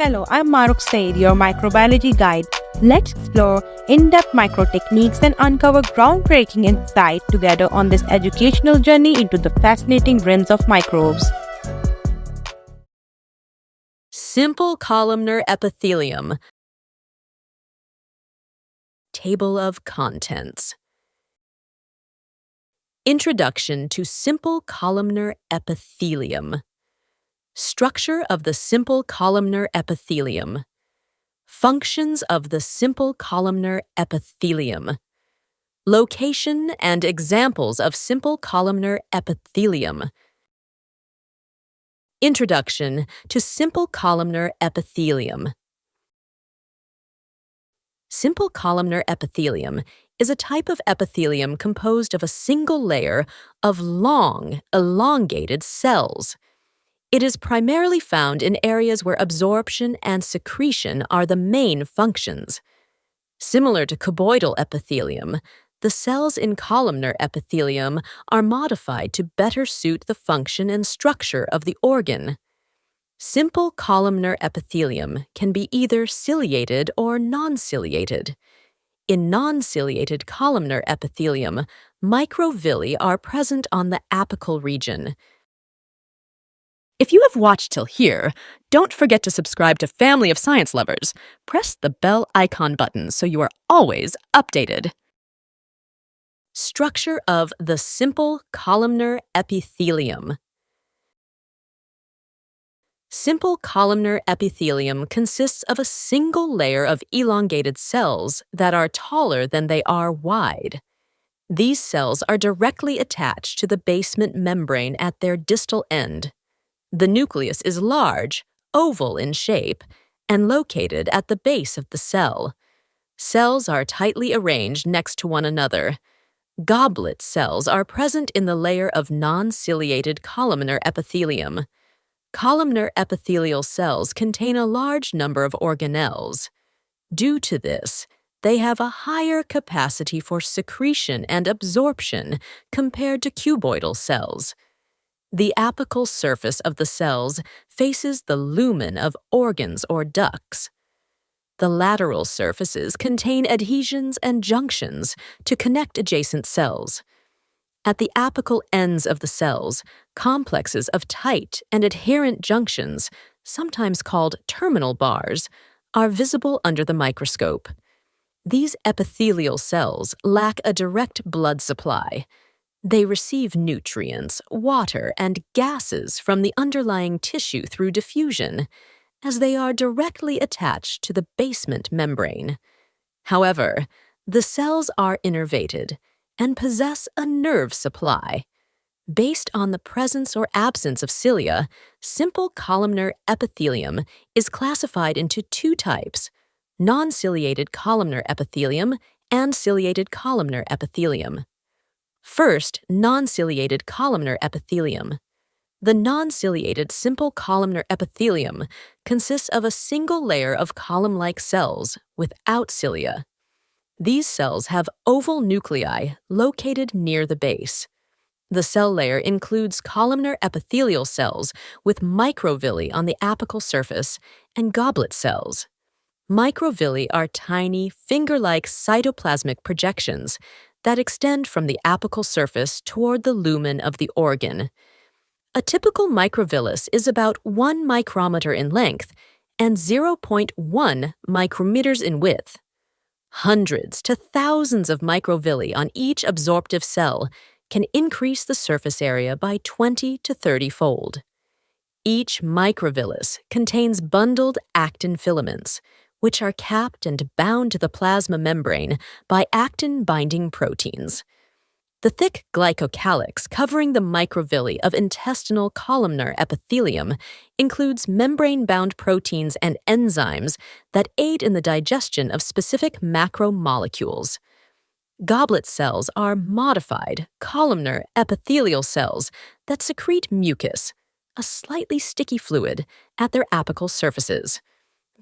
Hello, I'm Maruk Said, your microbiology guide. Let's explore in-depth micro techniques and uncover groundbreaking insight together on this educational journey into the fascinating realms of microbes. Simple columnar epithelium. Table of contents. Introduction to simple columnar epithelium. Structure of the simple columnar epithelium. Functions of the simple columnar epithelium. Location and examples of simple columnar epithelium. Introduction to simple columnar epithelium. Simple columnar epithelium is a type of epithelium composed of a single layer of long, elongated cells. It is primarily found in areas where absorption and secretion are the main functions. Similar to cuboidal epithelium, the cells in columnar epithelium are modified to better suit the function and structure of the organ. Simple columnar epithelium can be either ciliated or non-ciliated. In non-ciliated columnar epithelium, microvilli are present on the apical region. If you have watched till here, don't forget to subscribe to Family of Science Lovers. Press the bell icon button so you are always updated. Structure of the simple columnar epithelium. Simple columnar epithelium consists of a single layer of elongated cells that are taller than they are wide. These cells are directly attached to the basement membrane at their distal end. The nucleus is large, oval in shape, and located at the base of the cell. Cells are tightly arranged next to one another. Goblet cells are present in the layer of non-ciliated columnar epithelium. Columnar epithelial cells contain a large number of organelles. Due to this, they have a higher capacity for secretion and absorption compared to cuboidal cells. The apical surface of the cells faces the lumen of organs or ducts. The lateral surfaces contain adhesions and junctions to connect adjacent cells. At the apical ends of the cells, complexes of tight and adherent junctions, sometimes called terminal bars, are visible under the microscope. These epithelial cells lack a direct blood supply. They receive nutrients, water, and gases from the underlying tissue through diffusion, as they are directly attached to the basement membrane. However, the cells are innervated and possess a nerve supply. Based on the presence or absence of cilia, simple columnar epithelium is classified into two types: non-ciliated columnar epithelium and ciliated columnar epithelium. First, non-ciliated columnar epithelium. The non-ciliated simple columnar epithelium consists of a single layer of column-like cells without cilia. These cells have oval nuclei located near the base. The cell layer includes columnar epithelial cells with microvilli on the apical surface and goblet cells. Microvilli are tiny, finger-like cytoplasmic projections that extend from the apical surface toward the lumen of the organ. A typical microvillus is about 1 micrometer in length and 0.1 micrometers in width. Hundreds to thousands of microvilli on each absorptive cell can increase the surface area by 20 to 30-fold. Each microvillus contains bundled actin filaments, which are capped and bound to the plasma membrane by actin-binding proteins. The thick glycocalyx covering the microvilli of intestinal columnar epithelium includes membrane-bound proteins and enzymes that aid in the digestion of specific macromolecules. Goblet cells are modified columnar epithelial cells that secrete mucus, a slightly sticky fluid, at their apical surfaces.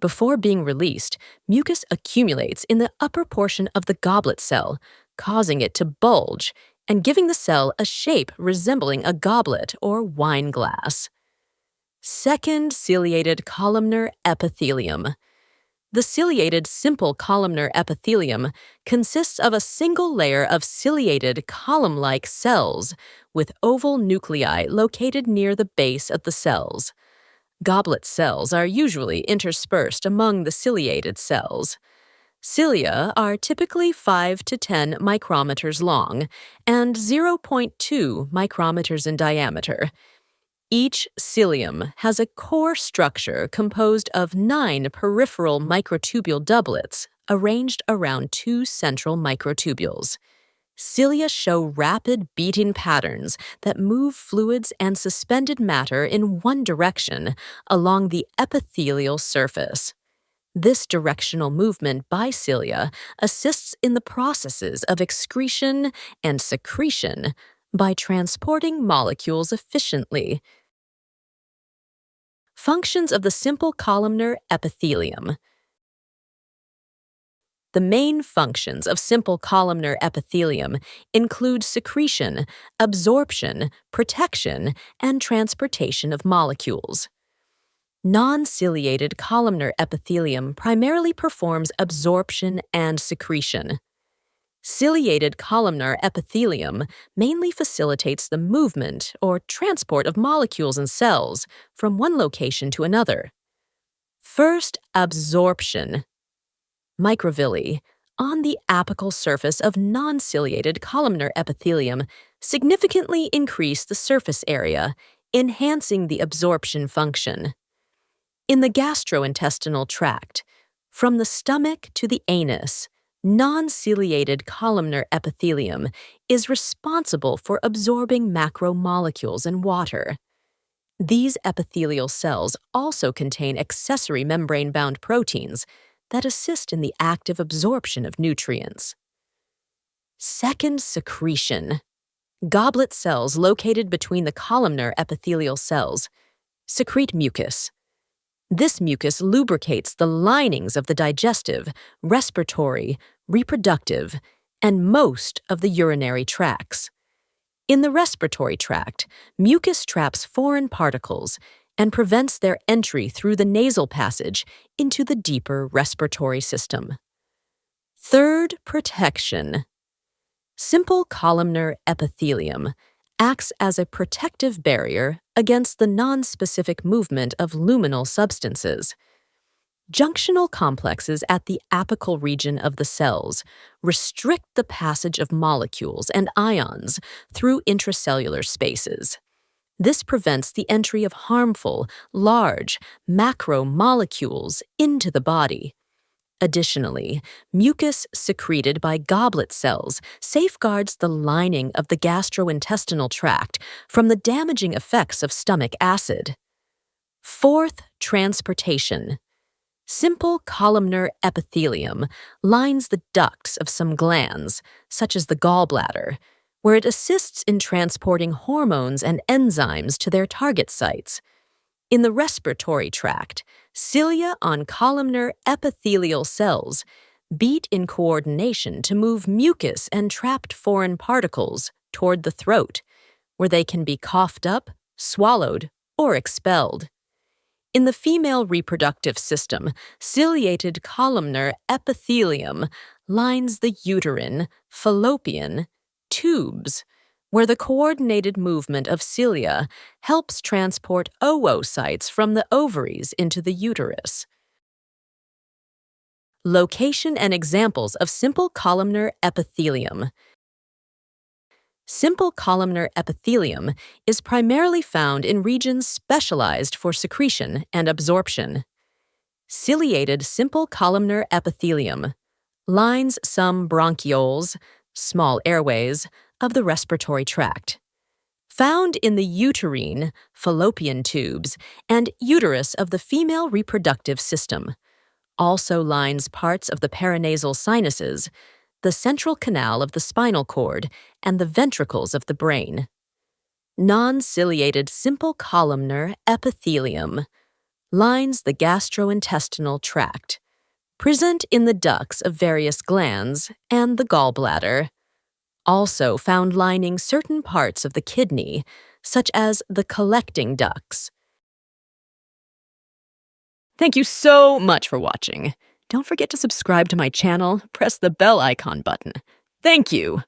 Before being released, mucus accumulates in the upper portion of the goblet cell, causing it to bulge and giving the cell a shape resembling a goblet or wine glass. Second ciliated columnar epithelium. The ciliated simple columnar epithelium consists of a single layer of ciliated column-like cells with oval nuclei located near the base of the cells. Goblet cells are usually interspersed among the ciliated cells. Cilia are typically 5 to 10 micrometers long and 0.2 micrometers in diameter. Each cilium has a core structure composed of 9 peripheral microtubule doublets arranged around 2 central microtubules. Cilia show rapid beating patterns that move fluids and suspended matter in one direction along the epithelial surface. This directional movement by cilia assists in the processes of excretion and secretion by transporting molecules efficiently. Functions of the simple columnar epithelium. The main functions of simple columnar epithelium include secretion, absorption, protection, and transportation of molecules. Non-ciliated columnar epithelium primarily performs absorption and secretion. Ciliated columnar epithelium mainly facilitates the movement or transport of molecules and cells from one location to another. First, absorption. Microvilli, on the apical surface of non-ciliated columnar epithelium, significantly increase the surface area, enhancing the absorption function. In the gastrointestinal tract, from the stomach to the anus, non-ciliated columnar epithelium is responsible for absorbing macromolecules and water. These epithelial cells also contain accessory membrane-bound proteins that assist in the active absorption of nutrients. Second, secretion. Goblet cells located between the columnar epithelial cells secrete mucus. This mucus lubricates the linings of the digestive, respiratory, reproductive, and most of the urinary tracts. In the respiratory tract, mucus traps foreign particles and prevents their entry through the nasal passage into the deeper respiratory system. Third, protection. Simple columnar epithelium acts as a protective barrier against the nonspecific movement of luminal substances. Junctional complexes at the apical region of the cells restrict the passage of molecules and ions through intracellular spaces. This prevents the entry of harmful, large, macromolecules into the body. Additionally, mucus secreted by goblet cells safeguards the lining of the gastrointestinal tract from the damaging effects of stomach acid. Fourth, transportation. Simple columnar epithelium lines the ducts of some glands, such as the gallbladder, where it assists in transporting hormones and enzymes to their target sites. In the respiratory tract, cilia on columnar epithelial cells beat in coordination to move mucus and trapped foreign particles toward the throat, where they can be coughed up, swallowed, or expelled. In the female reproductive system, ciliated columnar epithelium lines the uterine, fallopian tubes, where the coordinated movement of cilia helps transport oocytes from the ovaries into the uterus. Location and examples of simple columnar epithelium. Simple columnar epithelium is primarily found in regions specialized for secretion and absorption. Ciliated simple columnar epithelium lines some bronchioles, small airways, of the respiratory tract. Found in the uterine, fallopian tubes, and uterus of the female reproductive system. Also lines parts of the paranasal sinuses, the central canal of the spinal cord, and the ventricles of the brain. Non-ciliated simple columnar epithelium lines the gastrointestinal tract, present in the ducts of various glands and the gallbladder. Also found lining certain parts of the kidney, such as the collecting ducts. Thank you so much for watching. Don't forget to subscribe to my channel, press the bell icon button. Thank you!